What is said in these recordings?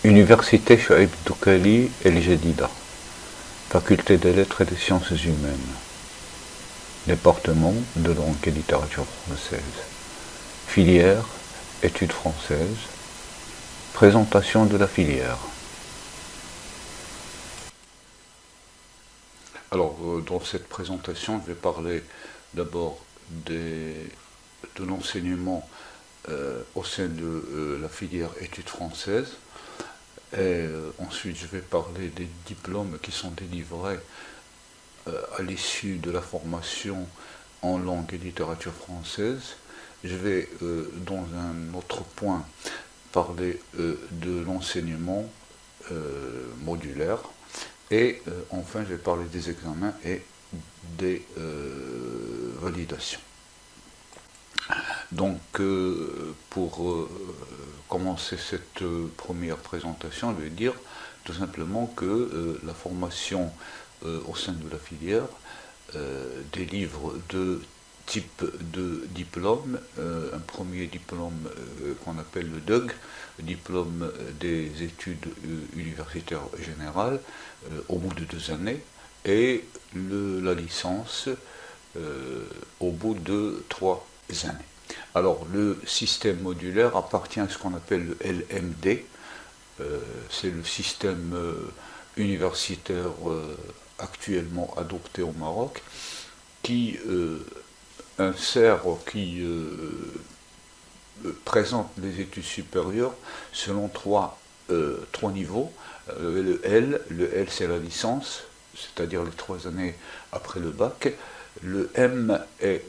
Université Chouaib Doukhali El Jadida, Faculté des Lettres et des Sciences Humaines, Département de langue et littérature française, Filière Études françaises, Présentation de la filière. Alors, dans cette présentation, je vais parler d'abord de l'enseignement au sein de la filière études françaises. Et ensuite, je vais parler des diplômes qui sont délivrés à l'issue de la formation en langue et littérature française. Je vais, dans un autre point, parler de l'enseignement modulaire. Et enfin, je vais parler des examens et des validations. Donc, pour commencer cette première présentation, je vais dire tout simplement que la formation au sein de la filière délivre deux types de diplômes. Un premier diplôme qu'on appelle le DUG, diplôme des études universitaires générales, au bout de 2 années, et la licence au bout de 3 années. Alors, le système modulaire appartient à ce qu'on appelle le LMD. C'est le système universitaire actuellement adopté au Maroc, qui présente les études supérieures selon trois niveaux. Le L c'est la licence, c'est-à-dire les 3 années après le bac. Le M est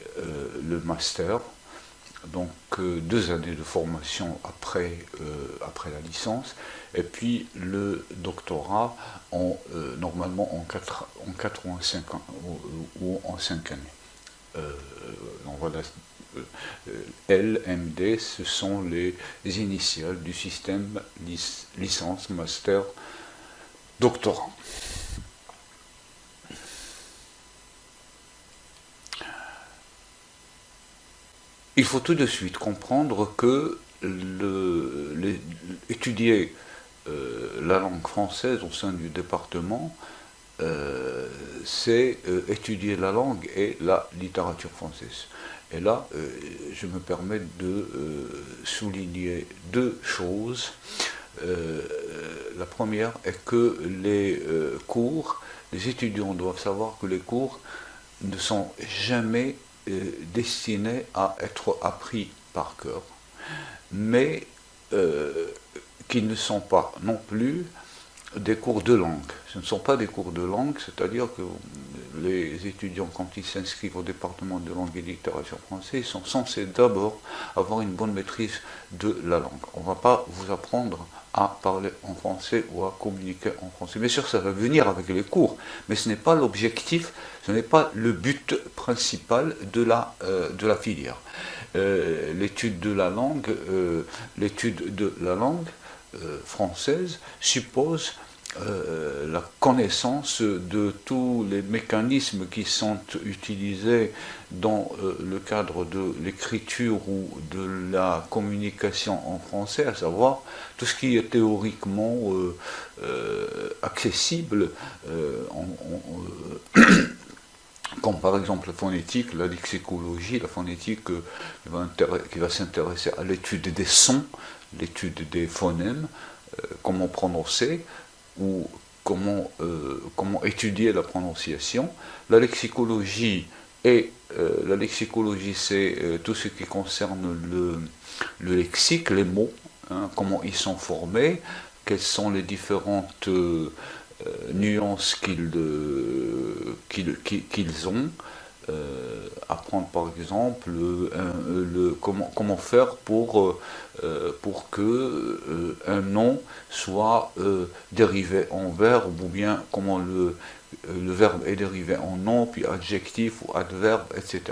le master, donc 2 années de formation après la licence, et puis le doctorat normalement en 4 ou en 5 ans, ou en 5 années. Donc voilà, LMD, ce sont les initiales du système licence, master, doctorat. Il faut tout de suite comprendre que étudier la langue française au sein du département, c'est étudier la langue et la littérature française. Et là, je me permets de souligner 2 choses. La première est que les étudiants doivent savoir que les cours ne sont jamais destinés à être appris par cœur, mais qu'ils ne sont pas non plus des cours de langue. Ce ne sont pas des cours de langue, c'est-à-dire que les étudiants, quand ils s'inscrivent au département de langue et littérature française, ils sont censés d'abord avoir une bonne maîtrise de la langue. On ne va pas vous apprendre à parler en français ou à communiquer en français. Bien sûr, ça va venir avec les cours, mais ce n'est pas l'objectif, ce n'est pas le but principal de la filière. L'étude de la langue, française suppose la connaissance de tous les mécanismes qui sont utilisés dans le cadre de l'écriture ou de la communication en français, à savoir tout ce qui est théoriquement accessible, comme par exemple la phonétique, la lexicologie. La phonétique qui va s'intéresser à l'étude des sons, l'étude des phonèmes, comment prononcer, ou comment étudier la prononciation. La lexicologie, c'est tout ce qui concerne le lexique, les mots, comment ils sont formés, quelles sont les différentes nuances qu'ils ont. Apprendre par exemple comment faire pour que un nom soit dérivé en verbe, ou bien comment le verbe est dérivé en nom, puis adjectif ou adverbe, etc.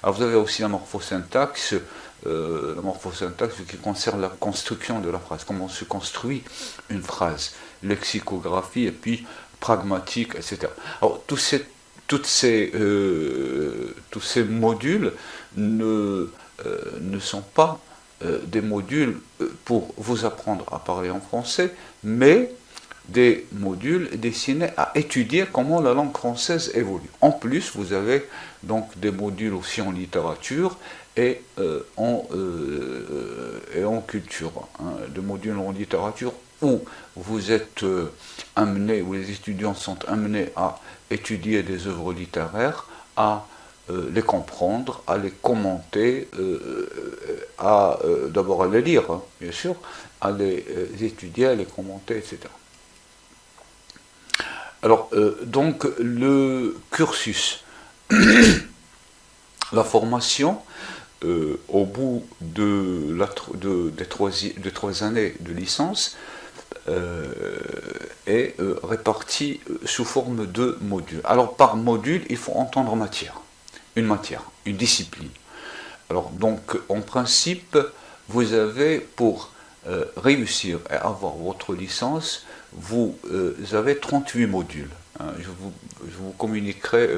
Alors vous avez aussi la morphosyntaxe, qui concerne la construction de la phrase, comment se construit une phrase, lexicographie, et puis pragmatique, etc. Alors tous ces modules ne sont pas des modules pour vous apprendre à parler en français, mais des modules destinés à étudier comment la langue française évolue. En plus, vous avez donc des modules aussi en littérature et en culture. Hein, des modules en littérature où vous êtes amenés, où les étudiants sont amenés à étudier des œuvres littéraires, à les comprendre, à les commenter, d'abord à les lire, hein, bien sûr, à les étudier, à les commenter, etc. Alors, donc, le cursus, la formation, au bout de 3 années de licence, est répartie sous forme de modules. Alors, par module, il faut entendre matière, une discipline. Alors, donc, en principe, vous avez, pour réussir à avoir votre licence, vous avez 38 modules. Hein. Je vous communiquerai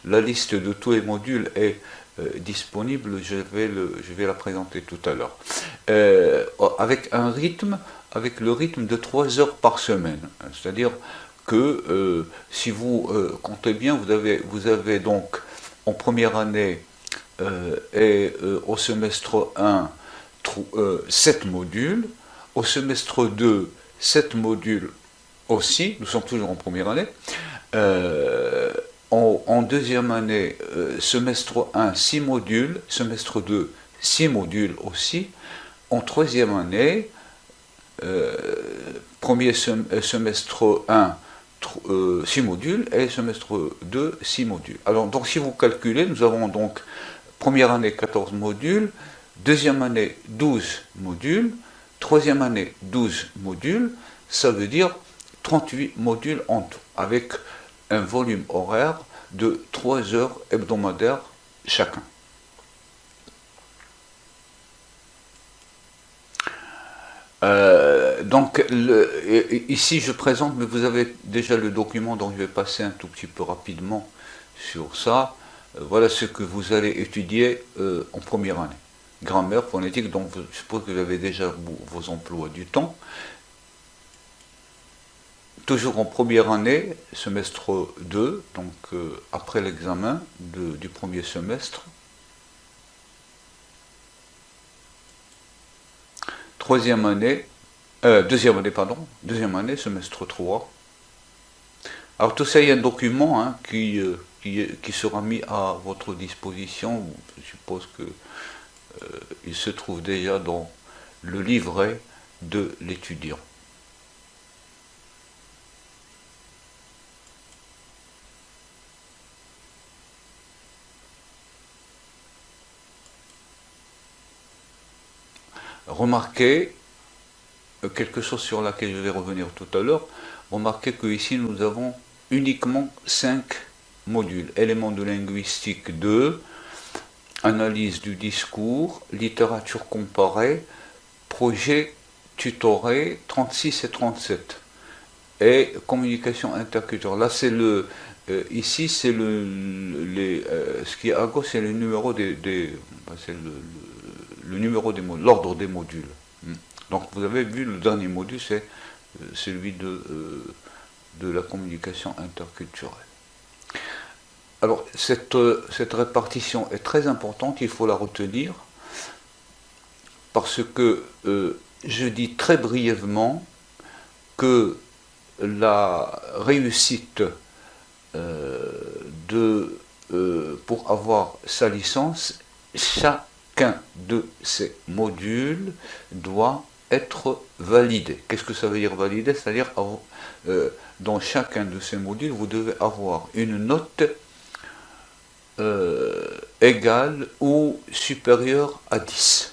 la liste de tous les modules est disponible, je vais la présenter tout à l'heure. Avec le rythme de 3 heures par semaine. C'est-à-dire que si vous comptez bien, vous avez donc en première année et au semestre 1, 7 modules, au semestre 2, 7 modules aussi, nous sommes toujours en première année, en deuxième année, semestre 1, 6 modules, semestre 2, 6 modules aussi, en troisième année, premier semestre 1, 6 modules, et semestre 2, 6 modules. Alors, donc, si vous calculez, nous avons donc première année 14 modules, deuxième année 12 modules, troisième année 12 modules, ça veut dire 38 modules en tout, avec un volume horaire de 3 heures hebdomadaires chacun. Donc, ici je présente, mais vous avez déjà le document, donc je vais passer un tout petit peu rapidement sur ça. Voilà ce que vous allez étudier en première année. Grammaire, phonétique, donc je suppose que vous avez déjà vos emplois du temps. Toujours en première année, semestre 2, donc après l'examen du premier semestre. Deuxième année, semestre 3. Alors tout ça, il y a un document hein, qui sera mis à votre disposition. Je suppose que il se trouve déjà dans le livret de l'étudiant. Remarquez, quelque chose sur laquelle je vais revenir tout à l'heure, remarquez que ici nous avons uniquement 5 modules. Éléments de linguistique 2, analyse du discours, littérature comparée, projet tutoré 36 et 37. Et communication interculturelle. Là, c'est ici, c'est ce qui est à gauche, c'est le numéro c'est le numéro des modules, l'ordre des modules. Donc, vous avez vu, le dernier module, c'est celui de la communication interculturelle. Alors, cette répartition est très importante, il faut la retenir, parce que je dis très brièvement que la réussite pour avoir sa licence, chacun de ces modules doit être validé. Qu'est-ce que ça veut dire validé? C'est-à-dire dans chacun de ces modules, vous devez avoir une note égale ou supérieure à 10.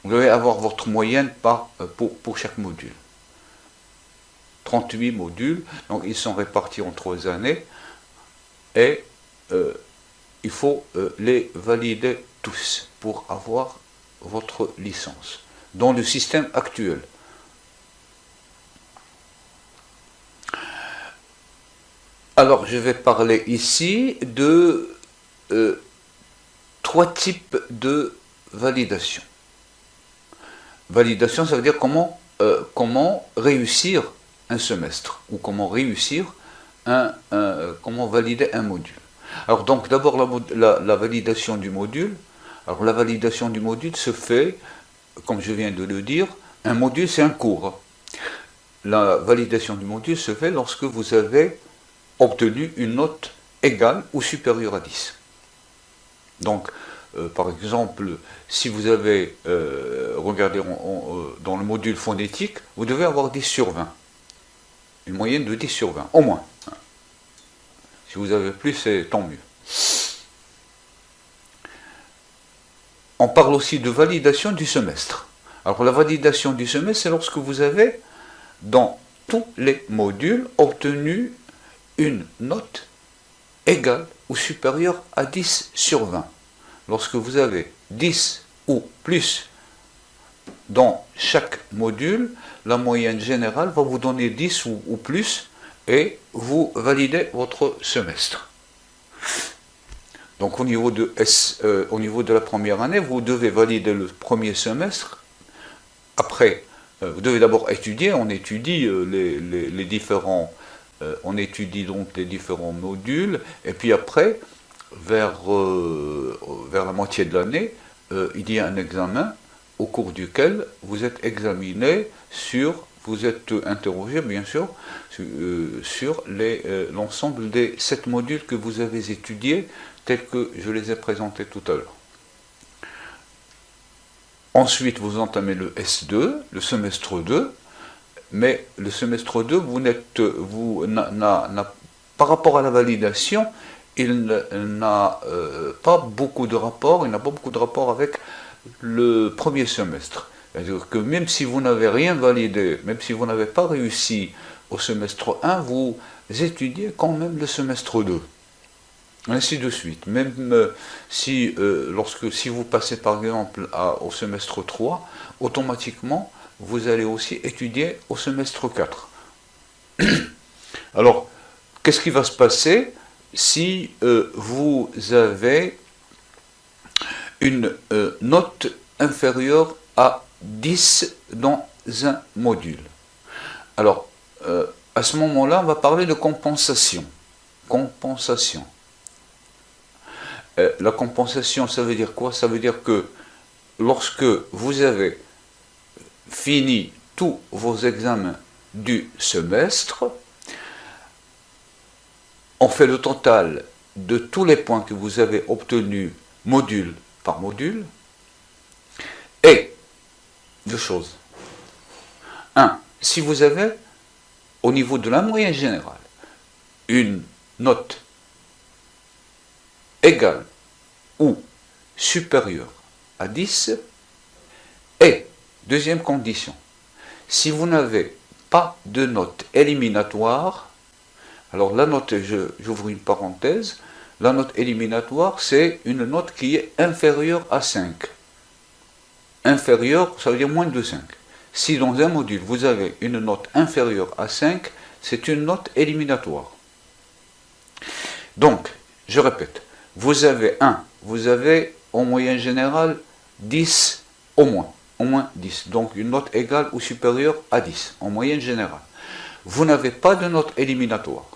Vous devez avoir votre moyenne pour chaque module. 38 modules, donc ils sont répartis en 3 années, et il faut les valider tous pour avoir votre licence, dans le système actuel. Alors, je vais parler ici de 3 types de validation. validation, ça veut dire comment réussir un semestre, ou comment réussir comment valider un module. Alors donc d'abord la validation du module. Alors la validation du module se fait, comme je viens de le dire, un module c'est un cours. La validation du module se fait lorsque vous avez obtenu une note égale ou supérieure à 10. Donc, par exemple, si vous avez regardé dans le module phonétique, vous devez avoir 10 sur 20. Une moyenne de 10 sur 20, au moins. Si vous avez plus, c'est tant mieux. On parle aussi de validation du semestre. Alors la validation du semestre, c'est lorsque vous avez, dans tous les modules, obtenu une note égale ou supérieure à 10 sur 20. Lorsque vous avez 10 ou plus dans chaque module, la moyenne générale va vous donner 10 ou plus et vous validez votre semestre. Donc au niveau de la première année, vous devez valider le premier semestre. Après, vous devez d'abord étudier. On étudie les différents, on étudie donc les différents modules. Et puis après, vers la moitié de l'année, il y a un examen au cours duquel vous êtes examiné vous êtes interrogé bien sûr sur l'ensemble des 7 modules que vous avez étudiés tels que je les ai présentés tout à l'heure. Ensuite, vous entamez le S2, le semestre 2, mais le semestre 2, par rapport à la validation, il n'a pas beaucoup de rapport, avec le premier semestre. C'est-à-dire que même si vous n'avez rien validé, même si vous n'avez pas réussi au semestre 1, vous étudiez quand même le semestre 2. Ainsi de suite. Même si vous passez par exemple au semestre 3, automatiquement, vous allez aussi étudier au semestre 4. Alors, qu'est-ce qui va se passer si vous avez une note inférieure à 10 dans un module? Alors, à ce moment-là, on va parler de compensation. Compensation. La compensation, ça veut dire quoi? Ça veut dire que lorsque vous avez fini tous vos examens du semestre, on fait le total de tous les points que vous avez obtenus module par module, et deux choses. Un, si vous avez, au niveau de la moyenne générale, une note égale ou supérieure à 10, et, deuxième condition, si vous n'avez pas de note éliminatoire, alors la note, j'ouvre une parenthèse, la note éliminatoire, c'est une note qui est inférieure à 5. Inférieure, ça veut dire moins de 5. Si dans un module, vous avez une note inférieure à 5, c'est une note éliminatoire. Donc, je répète, vous avez en moyenne générale 10 au moins 10, donc une note égale ou supérieure à 10, en moyenne générale. Vous n'avez pas de note éliminatoire.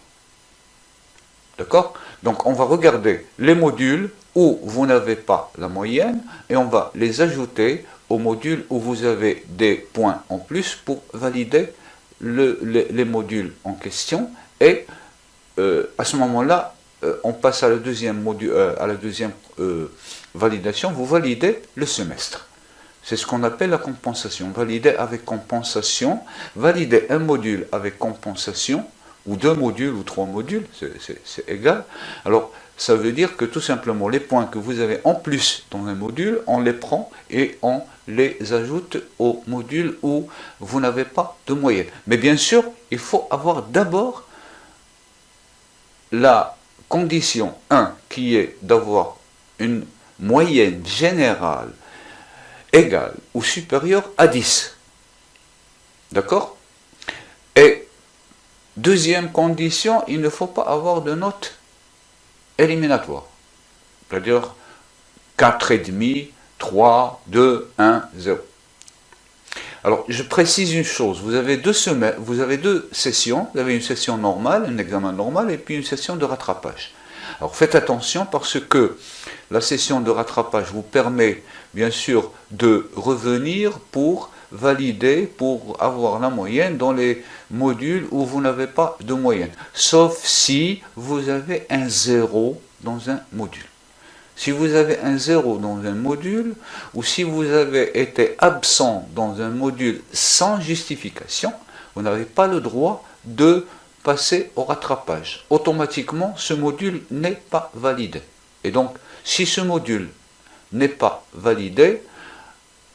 D'accord? Donc on va regarder les modules où vous n'avez pas la moyenne et on va les ajouter aux modules où vous avez des points en plus pour valider les modules en question, et à ce moment-là, on passe à la deuxième validation, vous validez le semestre. C'est ce qu'on appelle la compensation. Valider avec compensation, valider un module avec compensation, ou 2 modules ou 3 modules, c'est égal. Alors, ça veut dire que tout simplement, les points que vous avez en plus dans un module, on les prend et on les ajoute au module où vous n'avez pas de moyenne. Mais bien sûr, il faut avoir d'abord la condition 1, qui est d'avoir une moyenne générale égale ou supérieure à 10. D'accord? Et deuxième condition, il ne faut pas avoir de note éliminatoire. C'est-à-dire 4,5, 3, 2, 1, 0. Alors, je précise une chose, vous avez deux sessions, vous avez une session normale, un examen normal, et puis une session de rattrapage. Alors, faites attention parce que la session de rattrapage vous permet, bien sûr, de revenir pour valider, pour avoir la moyenne dans les modules où vous n'avez pas de moyenne, sauf si vous avez un 0 dans un module. Si vous avez un 0 dans un module, ou si vous avez été absent dans un module sans justification, vous n'avez pas le droit de passer au rattrapage. Automatiquement, ce module n'est pas validé. Et donc, si ce module n'est pas validé,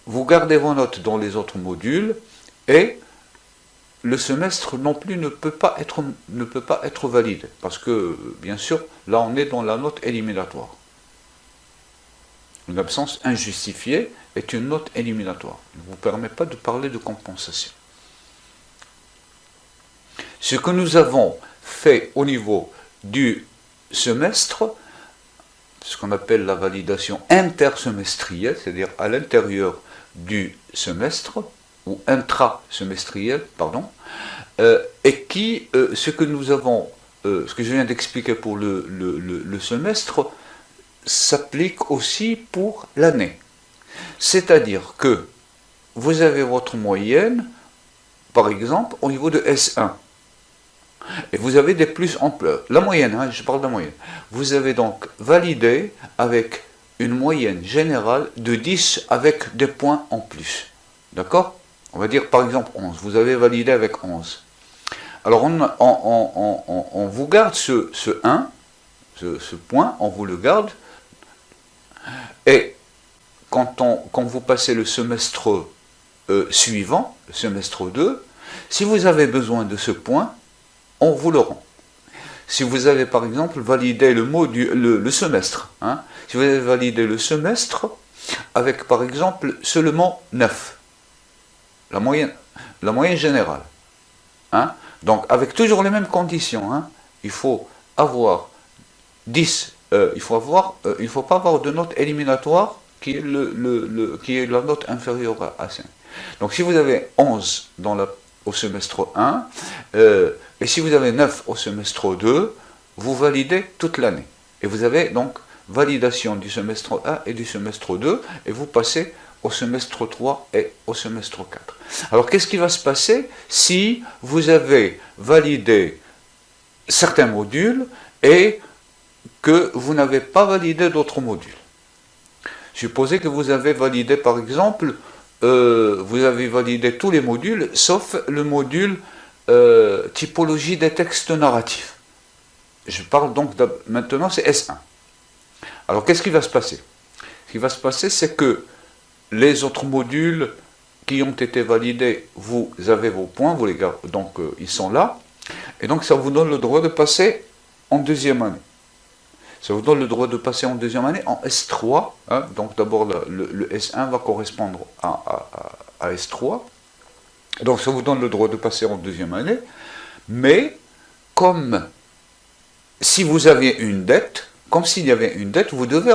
vous gardez vos notes dans les autres modules et le semestre non plus ne peut pas être validé. Parce que, bien sûr, là on est dans la note éliminatoire. Une absence injustifiée est une note éliminatoire. Il ne vous permet pas de parler de compensation. Ce que nous avons fait au niveau du semestre, ce qu'on appelle la validation intersemestrielle, c'est-à-dire à l'intérieur du semestre, ou intrasemestriel, pardon, et qui, ce que je viens d'expliquer pour le semestre, s'applique aussi pour l'année. C'est-à-dire que vous avez votre moyenne, par exemple, au niveau de S1. Et vous avez des plus ampleurs. La moyenne, hein, je parle de la moyenne. Vous avez donc validé avec une moyenne générale de 10 avec des points en plus. D'accord? On va dire par exemple 11. Vous avez validé avec 11. Alors on vous garde ce 1, ce point, on vous le garde. Et quand vous passez le semestre suivant, le semestre 2, si vous avez besoin de ce point, on vous le rend. Si vous avez par exemple validé le semestre, hein, si vous avez validé le semestre avec par exemple seulement 9, la moyenne générale, hein, donc avec toujours les mêmes conditions, hein, il faut avoir 10, il ne faut pas avoir de note éliminatoire qui est la note inférieure à 5. Donc si vous avez 11 au semestre 1, et si vous avez 9 au semestre 2, vous validez toute l'année. Et vous avez donc validation du semestre 1 et du semestre 2, et vous passez au semestre 3 et au semestre 4. Alors qu'est-ce qui va se passer si vous avez validé certains modules et que vous n'avez pas validé d'autres modules? Supposez que vous avez validé par exemple, vous avez validé tous les modules sauf le module typologie des textes narratifs. Je parle donc maintenant, c'est S1. Alors qu'est-ce qui va se passer? Ce qui va se passer, c'est que les autres modules qui ont été validés, vous avez vos points, vous les gardez, donc ils sont là, et donc ça vous donne le droit de passer en deuxième année. Ça vous donne le droit de passer en deuxième année en S3, hein, donc d'abord le S1 va correspondre à S3, donc ça vous donne le droit de passer en deuxième année, mais comme si vous aviez une dette, comme s'il y avait une dette, vous devez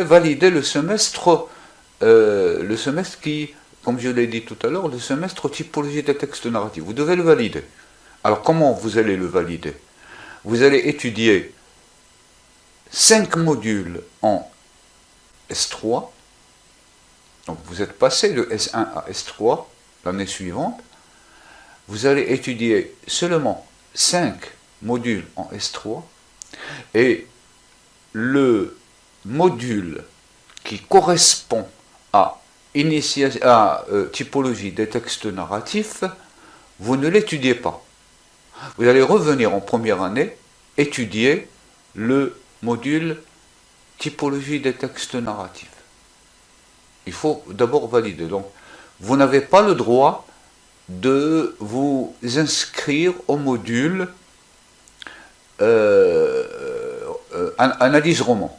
valider le semestre qui, comme je l'ai dit tout à l'heure, le semestre typologie des textes narratifs. Vous devez le valider. Alors comment vous allez le valider? Vous allez étudier 5 modules en S3, donc vous êtes passé de S1 à S3 l'année suivante, vous allez étudier seulement 5 modules en S3, et le module qui correspond à typologie des textes narratifs, vous ne l'étudiez pas. Vous allez revenir en première année, étudier le module typologie des textes narratifs. Il faut d'abord valider. Donc, vous n'avez pas le droit de vous inscrire au module analyse roman.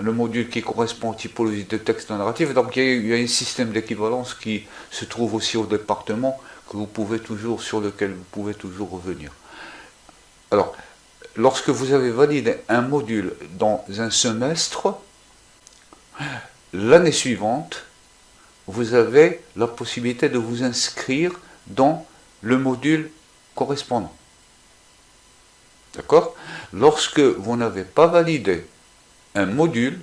Le module qui correspond aux typologies de textes narratifs. Donc il y a un système d'équivalence qui se trouve aussi au département sur lequel vous pouvez toujours revenir. Alors, lorsque vous avez validé un module dans un semestre, l'année suivante, vous avez la possibilité de vous inscrire dans le module correspondant. D'accord? Lorsque vous n'avez pas validé un module,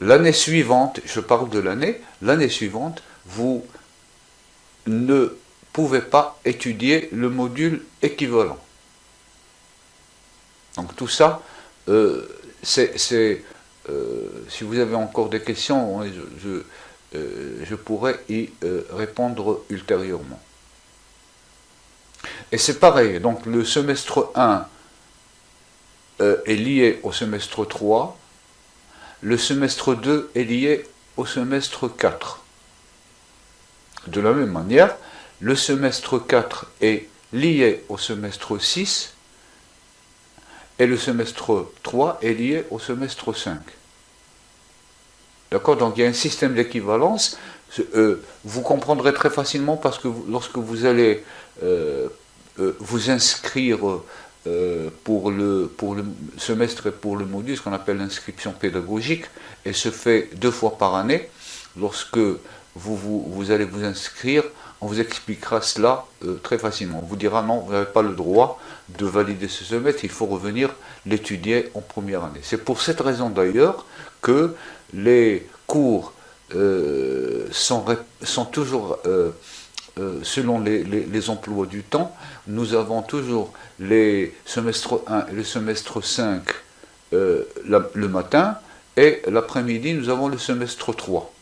l'année suivante, je parle de l'année suivante, vous ne pouvez pas étudier le module équivalent. Donc tout ça, si vous avez encore des questions, je pourrais y répondre ultérieurement. Et c'est pareil, donc le semestre 1 est lié au semestre 3, le semestre 2 est lié au semestre 4. De la même manière, le semestre 4 est lié au semestre 6 et le semestre 3 est lié au semestre 5. D'accord? Donc il y a un système d'équivalence. Vous comprendrez très facilement parce que lorsque vous allez vous inscrire pour le semestre et pour le module, ce qu'on appelle l'inscription pédagogique, et se fait 2 fois par année, lorsque vous allez vous inscrire, on vous expliquera cela très facilement. On vous dira non, vous n'avez pas le droit de valider ce semestre, il faut revenir l'étudier en première année. C'est pour cette raison d'ailleurs que les cours sont toujours, selon les emplois du temps, nous avons toujours les semestres 1 et le semestre 5 le matin, et l'après-midi, nous avons le semestre 3.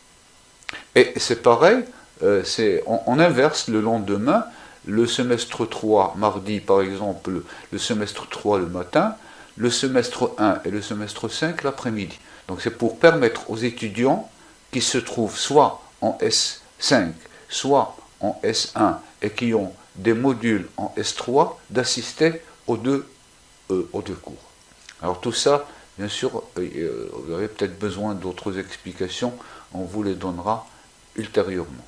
Et c'est pareil, on inverse le lendemain, le semestre 3, mardi par exemple, le semestre 3 le matin, le semestre 1 et le semestre 5 l'après-midi. Donc c'est pour permettre aux étudiants qui se trouvent soit en S5, soit en S1 et qui ont des modules en S3 d'assister aux deux cours. Alors tout ça, bien sûr, vous avez peut-être besoin d'autres explications, on vous les donnera ultérieurement.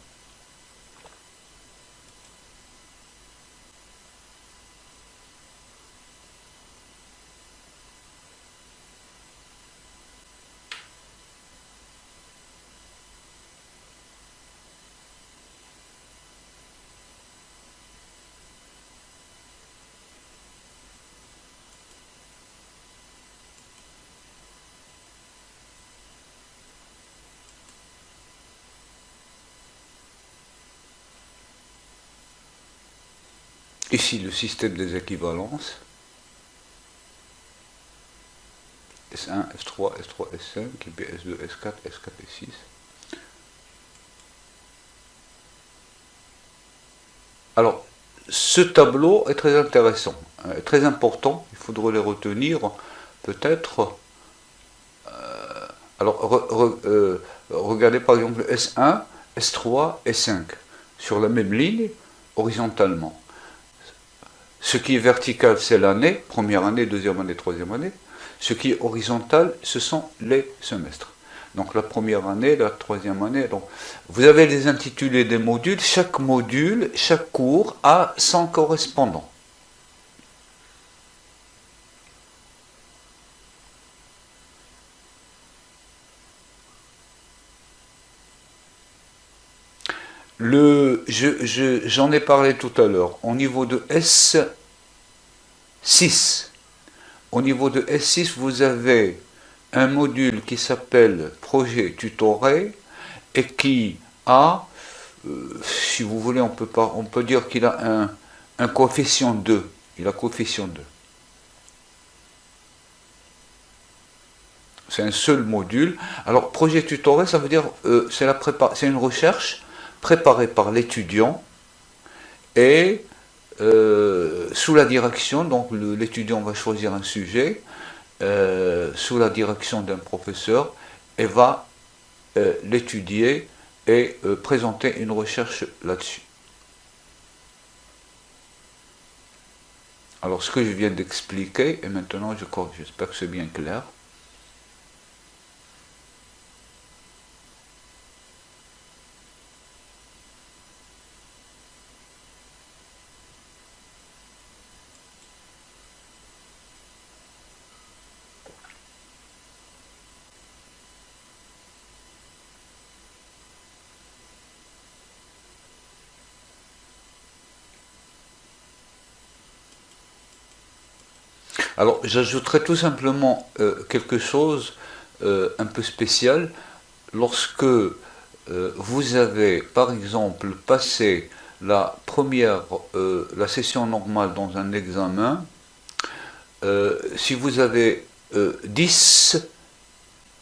Ici, le système des équivalences. S1, S3, S3, S5, S2, S4, S4 et 6. Alors, ce tableau est très intéressant, très important, il faudrait les retenir peut-être. Regardez par exemple S1, S3, S5, sur la même ligne, horizontalement. Ce qui est vertical, c'est l'année, première année, deuxième année, troisième année. Ce qui est horizontal, ce sont les semestres. Donc la première année, la troisième année. Donc, vous avez les intitulés des modules. Chaque module, chaque cours a son correspondant. J'en ai parlé tout à l'heure. Au niveau de S6, vous avez un module qui s'appelle projet tutoré et qui a, si vous voulez, on peut dire qu'il a un coefficient 2. Il a coefficient 2. C'est un seul module. Alors, projet tutoré, ça veut dire c'est une recherche préparée par l'étudiant et sous la direction, donc l'étudiant va choisir un sujet sous la direction d'un professeur et va l'étudier et présenter une recherche là-dessus. Alors ce que je viens d'expliquer, et maintenant j'espère que c'est bien clair. Alors, j'ajouterai tout simplement quelque chose un peu spécial. Lorsque vous avez, par exemple, passé la session normale dans un examen, si vous avez 10,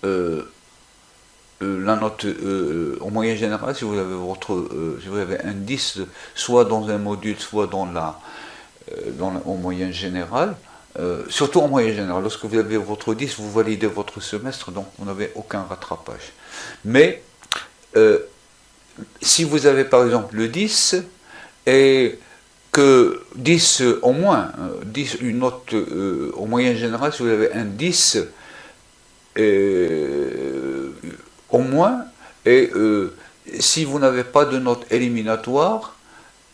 la note en moyenne générale, si vous avez si vous avez un 10, soit dans un module, soit en moyenne générale, surtout en moyenne générale, lorsque vous avez votre 10, vous validez votre semestre, donc vous n'avez aucun rattrapage. Mais si vous avez par exemple le 10 et que 10 au moins, 10, une note en moyenne générale, si vous avez un 10 au moins, et si vous n'avez pas de note éliminatoire,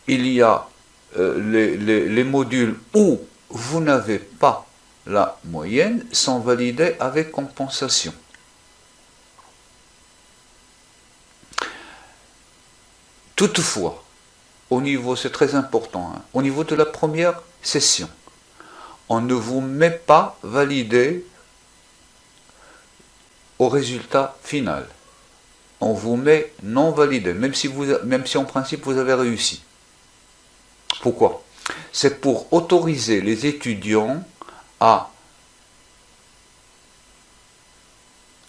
il y a les modules où vous n'avez pas la moyenne sont validés avec compensation. Toutefois, au niveau, c'est très important, hein, au niveau de la première session, on ne vous met pas validé au résultat final. On vous met non validé, même si en principe vous avez réussi. Pourquoi? C'est pour autoriser les étudiants à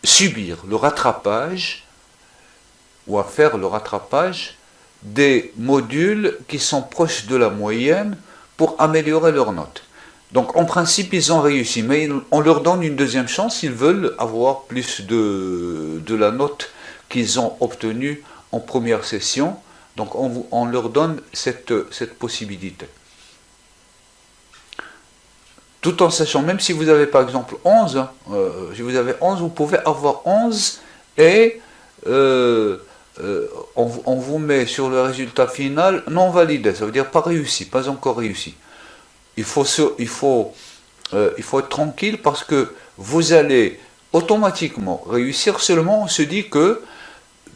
subir le rattrapage ou à faire le rattrapage des modules qui sont proches de la moyenne pour améliorer leurs notes. Donc en principe ils ont réussi, mais on leur donne une deuxième chance s'ils veulent avoir plus de la note qu'ils ont obtenue en première session. Donc on leur donne cette possibilité. Tout en sachant, même si vous avez par exemple 11, si vous avez 11, vous pouvez avoir 11 et on vous met sur le résultat final non validé, ça veut dire pas réussi, pas encore réussi. Il faut être tranquille parce que vous allez automatiquement réussir, seulement on se dit que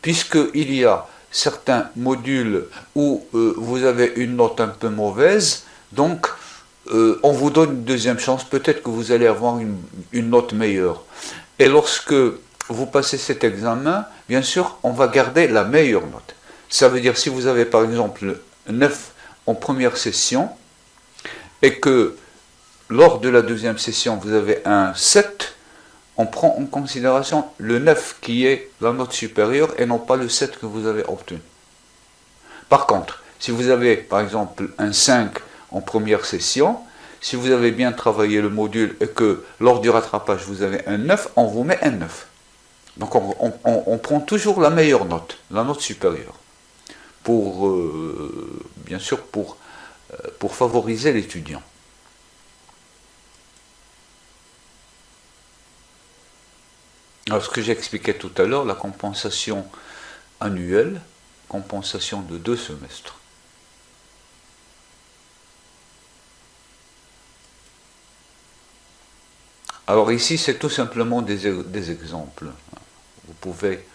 puisqu'il y a certains modules où vous avez une note un peu mauvaise, donc on vous donne une deuxième chance, peut-être que vous allez avoir une note meilleure. Et lorsque vous passez cet examen, bien sûr, on va garder la meilleure note. Ça veut dire si vous avez par exemple 9 en première session, et que lors de la deuxième session, vous avez un 7, on prend en considération le 9 qui est la note supérieure et non pas le 7 que vous avez obtenu. Par contre, si vous avez par exemple un 5 en première session, si vous avez bien travaillé le module et que lors du rattrapage vous avez un 9, on vous met un 9. Donc on prend toujours la meilleure note, la note supérieure, bien sûr pour favoriser l'étudiant. Alors ce que j'expliquais tout à l'heure, la compensation annuelle, compensation de 2 semestres. Alors ici, c'est tout simplement des exemples. Vous pouvez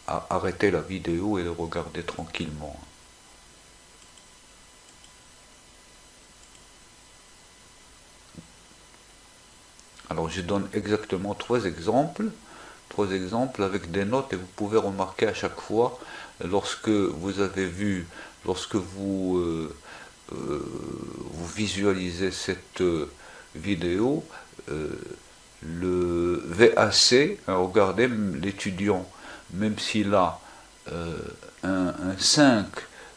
arrêter la vidéo et le regarder tranquillement. Alors je donne exactement 3 exemples avec des notes et vous pouvez remarquer à chaque fois, lorsque vous avez vu, lorsque vous visualisez cette vidéo, le VAC, regardez l'étudiant, même s'il a un 5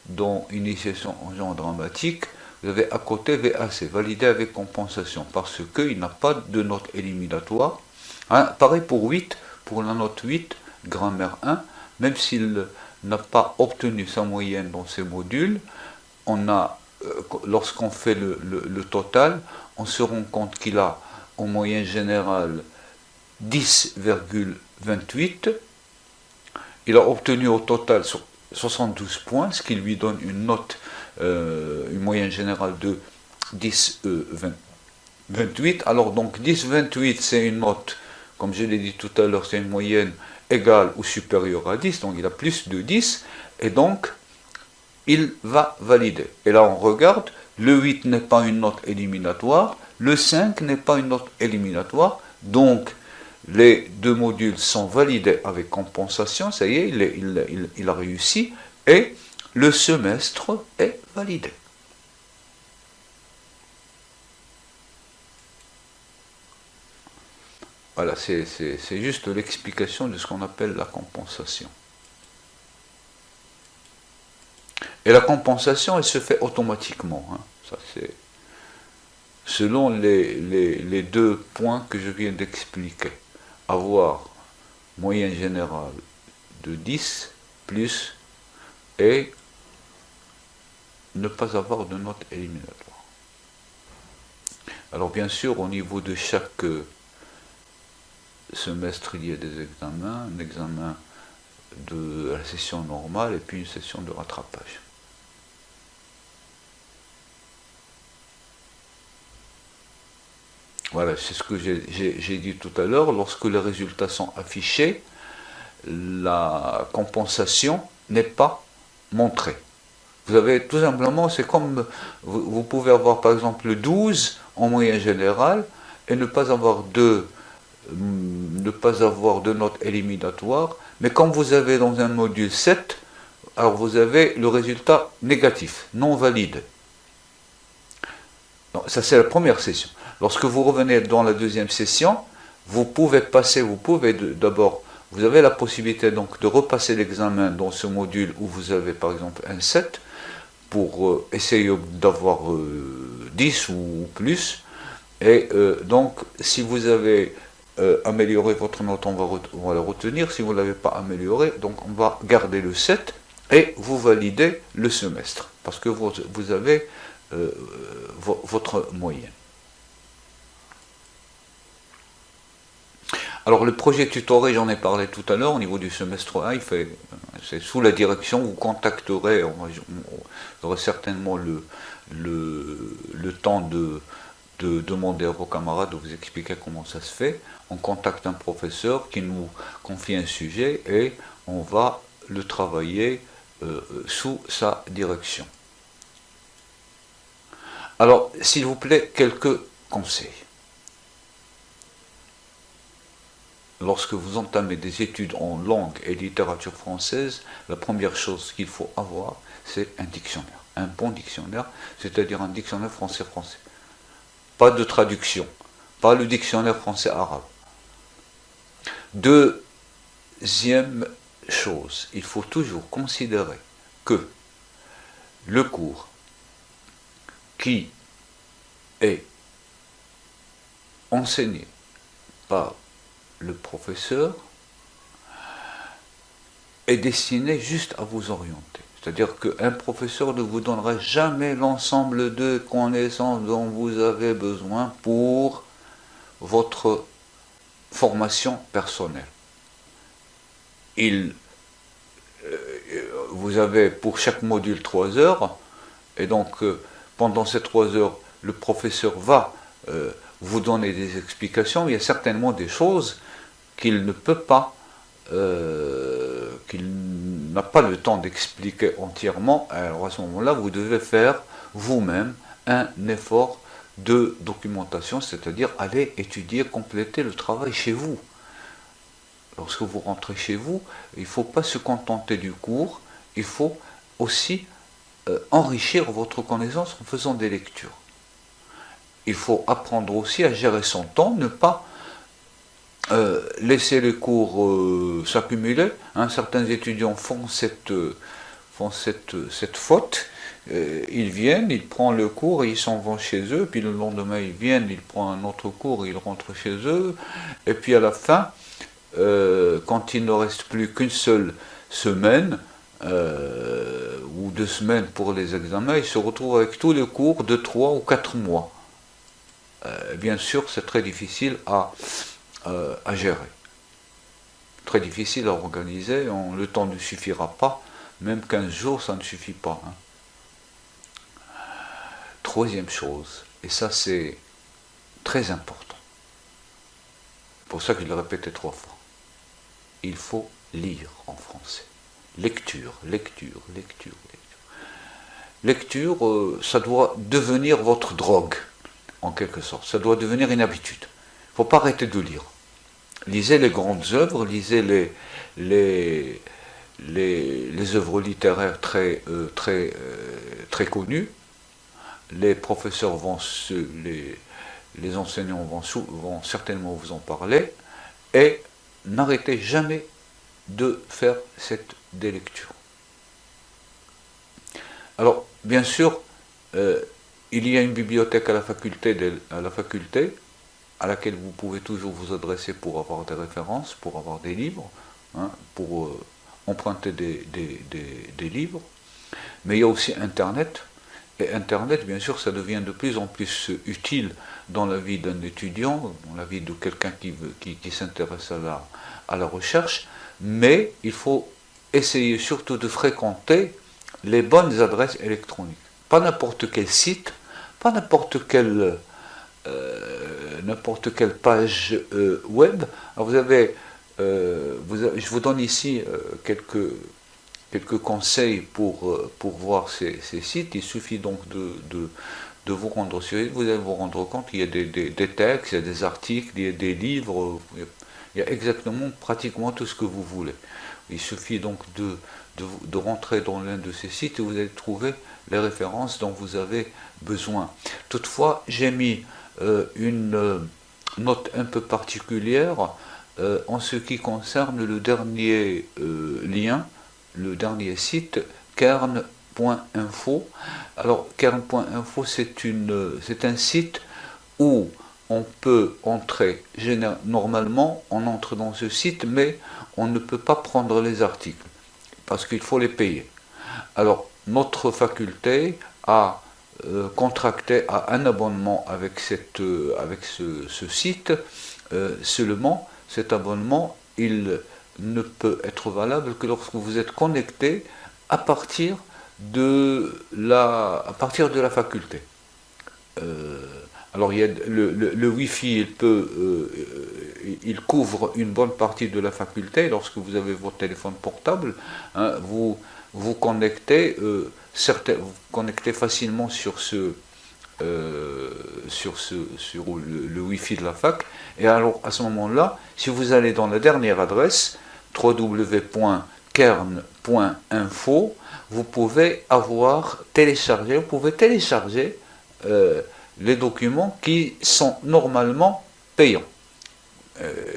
dans initiation en genre dramatique, vous avez à côté VAC, validé avec compensation, parce qu'il n'a pas de note éliminatoire. Hein, pareil pour 8, pour la note 8, grammaire 1, même s'il n'a pas obtenu sa moyenne dans ces modules, lorsqu'on fait le total, on se rend compte qu'il a en moyenne générale 10,28. Il a obtenu au total 72 points, ce qui lui donne une note, une moyenne générale de 10,28. Alors donc 10,28 c'est une note, comme je l'ai dit tout à l'heure, c'est une moyenne égale ou supérieure à 10, donc il a plus de 10, et donc il va valider. Et là on regarde le 8 n'est pas une note éliminatoire, le 5 n'est pas une note éliminatoire, donc les deux modules sont validés avec compensation, ça y est, il a réussi, et le semestre est validé. Voilà, c'est juste l'explication de ce qu'on appelle la compensation. Et la compensation, elle se fait automatiquement. Hein. Ça, c'est selon les deux points que je viens d'expliquer. Avoir moyenne générale de 10 plus et ne pas avoir de note éliminatoire. Alors bien sûr, au niveau de chaque semestre, il y a des examens, un examen de la session normale et puis une session de rattrapage. Voilà, c'est ce que j'ai dit tout à l'heure. Lorsque les résultats sont affichés, la compensation n'est pas montrée. Vous avez tout simplement, c'est comme vous pouvez avoir par exemple 12 en moyenne générale et ne pas avoir de notes éliminatoires, mais comme vous avez dans un module 7, alors vous avez le résultat négatif, non valide. Donc, ça c'est la première session. Lorsque vous revenez dans la deuxième session, vous pouvez d'abord, vous avez la possibilité donc de repasser l'examen dans ce module où vous avez par exemple un 7 pour essayer d'avoir 10 ou plus. Et donc, si vous avez amélioré votre note, on va la retenir. Si vous ne l'avez pas amélioré, donc on va garder le 7 et vous validez le semestre parce que vous avez votre moyenne. Alors le projet tutoré, j'en ai parlé tout à l'heure, au niveau du semestre 1, c'est sous la direction, vous contacterez, on aura certainement le temps de demander à vos camarades de vous expliquer comment ça se fait. On contacte un professeur qui nous confie un sujet et on va le travailler sous sa direction. Alors, s'il vous plaît, quelques conseils. Lorsque vous entamez des études en langue et littérature française, la première chose qu'il faut avoir, c'est un dictionnaire. Un bon dictionnaire, c'est-à-dire un dictionnaire français-français. Pas de traduction, pas le dictionnaire français-arabe. Deuxième chose, il faut toujours considérer que le cours qui est enseigné par le professeur est destiné juste à vous orienter. C'est-à-dire qu'un professeur ne vous donnera jamais l'ensemble de connaissances dont vous avez besoin pour votre formation personnelle. Vous avez pour chaque module 3 heures, et donc pendant ces 3 heures, le professeur va vous donner des explications. Il y a certainement des choses qu'il ne peut pas, qu'il n'a pas le temps d'expliquer entièrement. Alors à ce moment-là, vous devez faire vous-même un effort de documentation, c'est-à-dire aller étudier, compléter le travail chez vous. Lorsque vous rentrez chez vous, il ne faut pas se contenter du cours, il faut aussi enrichir votre connaissance en faisant des lectures. Il faut apprendre aussi à gérer son temps, ne pas laisser les cours s'accumuler. Certains étudiants font cette faute. Ils viennent, ils prennent le cours et ils s'en vont chez eux, puis le lendemain ils viennent, ils prennent un autre cours et ils rentrent chez eux, et puis à la fin, quand il ne reste plus qu'une seule semaine, ou 2 semaines pour les examens, ils se retrouvent avec tous les cours de 3 ou 4 mois. Bien sûr, c'est très difficile à gérer. Très difficile à organiser, le temps ne suffira pas, même 15 jours, ça ne suffit pas. Troisième chose, et ça c'est très important, pour ça que je l'ai répété 3 fois, il faut lire en français. Lecture, lecture, lecture, lecture. lecture, ça doit devenir votre drogue, en quelque sorte. Ça doit devenir une habitude. Il ne faut pas arrêter de lire. Lisez les grandes œuvres, lisez les œuvres littéraires très connues. Les professeurs les enseignants vont certainement vous en parler. Et n'arrêtez jamais de faire cette délecture. Alors, bien sûr, il y a une bibliothèque à la faculté à laquelle vous pouvez toujours vous adresser pour avoir des références, pour avoir des livres, hein, pour emprunter des livres. Mais il y a aussi Internet. Et Internet, bien sûr, ça devient de plus en plus utile dans la vie d'un étudiant, dans la vie de quelqu'un qui s'intéresse à la recherche. Mais il faut essayer surtout de fréquenter les bonnes adresses électroniques. Pas n'importe quel site, pas n'importe quelle page web. Alors je vous donne ici quelques conseils pour voir ces sites. Il suffit donc de vous rendre sur eux. Vous allez vous rendre compte qu'il y a des textes, il y a des articles, il y a des livres, il y a exactement pratiquement tout ce que vous voulez. Il suffit donc de rentrer dans l'un de ces sites et vous allez trouver les références dont vous avez besoin. Toutefois, j'ai mis une note un peu particulière en ce qui concerne le dernier lien, le dernier site, Kern.info. Alors, Kern.info, c'est un site où on peut entrer, normalement, on entre dans ce site, mais on ne peut pas prendre les articles, parce qu'il faut les payer. Alors, notre faculté a contracté à un abonnement avec ce site. Seulement, cet abonnement, il ne peut être valable que lorsque vous êtes connecté à partir de la faculté. Alors il y a le Wi-Fi, il couvre une bonne partie de la faculté. Lorsque vous avez votre téléphone portable, hein, vous connectez, vous connectez facilement sur le Wi-Fi de la fac. Et alors à ce moment-là, si vous allez dans la dernière adresse, www.kern.info, vous pouvez télécharger les documents qui sont normalement payants.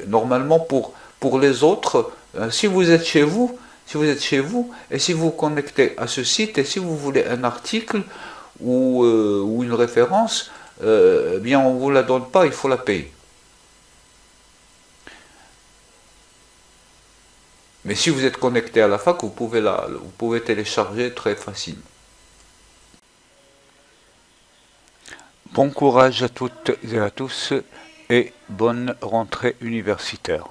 Normalement pour les autres, si vous êtes chez vous, et si vous vous connectez à ce site, et si vous voulez un article ou une référence, bien on ne vous la donne pas, il faut la payer. Mais si vous êtes connecté à la fac, vous pouvez télécharger très facilement. Bon courage à toutes et à tous et bonne rentrée universitaire.